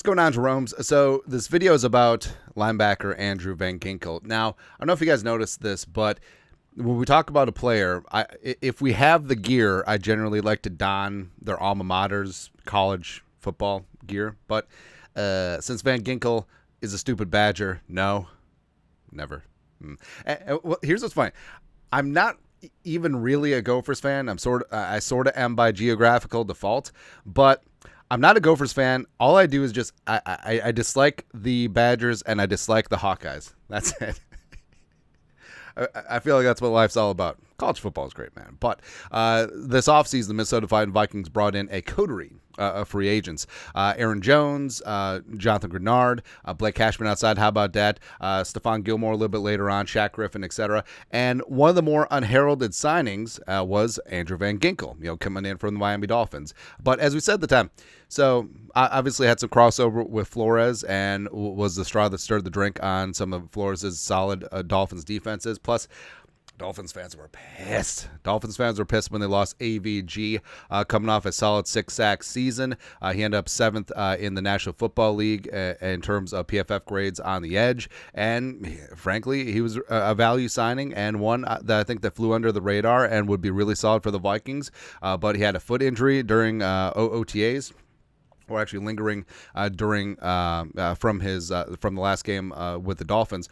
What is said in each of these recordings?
going on, Jerome's? So this video is about linebacker Andrew Van Ginkel. Now, I don't know if you guys noticed this, but when we talk about a player, if we have the gear, I generally like to don their alma mater's college football gear. But since Van Ginkel is a stupid Badger, no, never. Well, here's what's funny. I'm not even really a Gophers fan. I sort of am by geographical default, but I'm not a Gophers fan. All I do is just I dislike the Badgers and I dislike the Hawkeyes. That's it. I feel like that's what life's all about. College football is great, man. But this offseason, the Minnesota Vikings brought in a coterie of free agents. Aaron Jones, Jonathan Grenard, Blake Cashman outside. How about that? Stephon Gilmore a little bit later on, Shaq Griffin, etc. And one of the more unheralded signings was Andrew Van Ginkel, coming in from the Miami Dolphins. But as we said at the time, so obviously had some crossover with Flores and was the straw that stirred the drink on some of Flores' solid Dolphins defenses. Plus, Dolphins fans were pissed. Dolphins fans were pissed when they lost AVG coming off a solid 6-sack season. He ended up 7th in the National Football League in terms of PFF grades on the edge. And frankly, he was a value signing and one that I think that flew under the radar and would be really solid for the Vikings. But he had a foot injury during OTAs. Or actually lingering during from the last game with the Dolphins,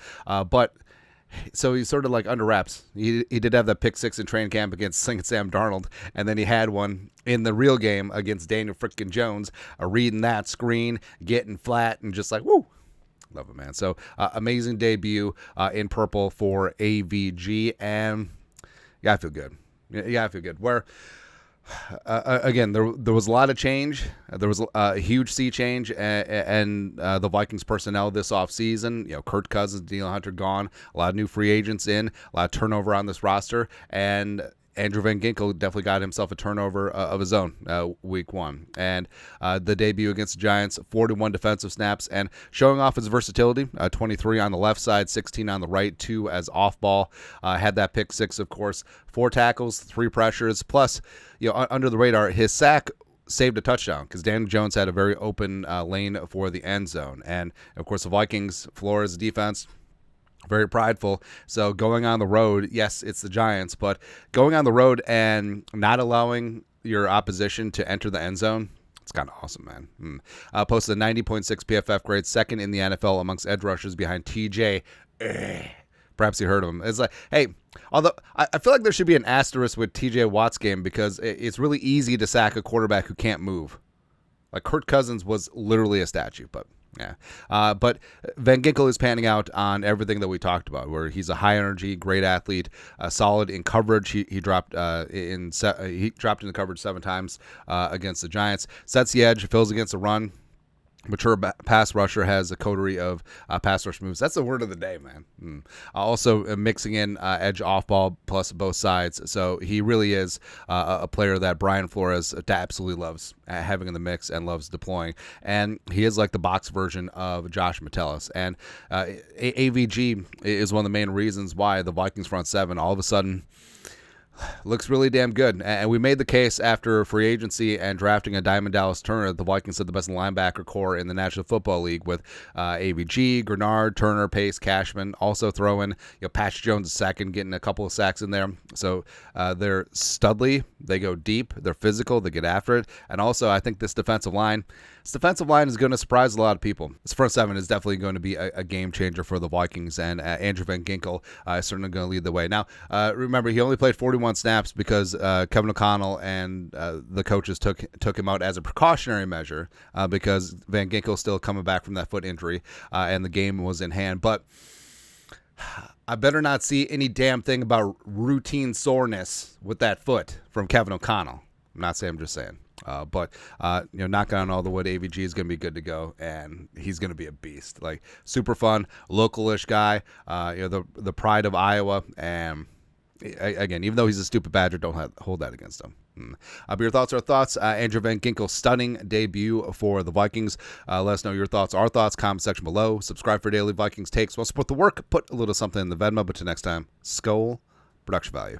so he's sort of like under wraps. He did have that pick six in training camp against Sam Darnold, and then he had one in the real game against Daniel frickin' Jones, reading that screen, getting flat, and just like, woo, love it, man. So amazing debut in purple for AVG, and I feel good. I feel good. Where again, there was a lot of change. There was a huge sea change, and the Vikings personnel this offseason. Kirk Cousins, Danielle Hunter gone. A lot of new free agents in. A lot of turnover on this roster, and Andrew Van Ginkel definitely got himself a turnover of his own week one. And the debut against the Giants, 41 defensive snaps, and showing off his versatility, 23 on the left side, 16 on the right, 2 as off-ball. Had that pick six, of course, 4 tackles, 3 pressures, plus, under the radar, his sack saved a touchdown because Daniel Jones had a very open lane for the end zone. And, of course, the Vikings, Flores defense, very prideful. So going on the road, yes, it's the Giants, but going on the road and not allowing your opposition to enter the end zone, it's kind of awesome, man. Posted a 90.6 PFF grade, second in the NFL amongst edge rushers behind TJ. Perhaps you heard of him. It's like, hey, although I feel like there should be an asterisk with TJ Watt's game because it's really easy to sack a quarterback who can't move. Like Kirk Cousins was literally a statue, but yeah. But Van Ginkel is panning out on everything that we talked about, where he's a high energy, great athlete, solid in coverage. He dropped into coverage 7 times against the Giants. Sets the edge, fills against the run. Mature pass rusher, has a coterie of pass rush moves. That's the word of the day, man. Also mixing in edge off ball plus both sides. So he really is a player that Brian Flores absolutely loves having in the mix and loves deploying. And he is like the box version of Josh Metellus. And AVG is one of the main reasons why the Vikings front seven all of a sudden looks really damn good. And we made the case after free agency and drafting a Diamond Dallas Turner that the Vikings had the best linebacker core in the National Football League with AVG, Grenard, Turner, Pace, Cashman. Also throw in Patch Jones second, getting a couple of sacks in there. So they're studly. They go deep. They're physical. They get after it. And also, I think this defensive line is going to surprise a lot of people. This front seven is definitely going to be a game changer for the Vikings, and Andrew Van Ginkel is certainly going to lead the way. Now, remember, he only played 41 snaps because Kevin O'Connell and the coaches took him out as a precautionary measure because Van Ginkel still coming back from that foot injury, and the game was in hand. But I better not see any damn thing about routine soreness with that foot from Kevin O'Connell. I'm not saying, I'm just saying. But knocking on all the wood, AVG is going to be good to go, and he's going to be a beast. Like, super fun, localish guy, the pride of Iowa, and again, even though he's a stupid Badger, don't hold that against him. But your thoughts are thoughts. Andrew Van Ginkel, stunning debut for the Vikings. Let us know your thoughts. Our thoughts, comment section below. Subscribe for daily Vikings takes. Well, support the work. Put a little something in the Venmo. But till next time, Skol, production value.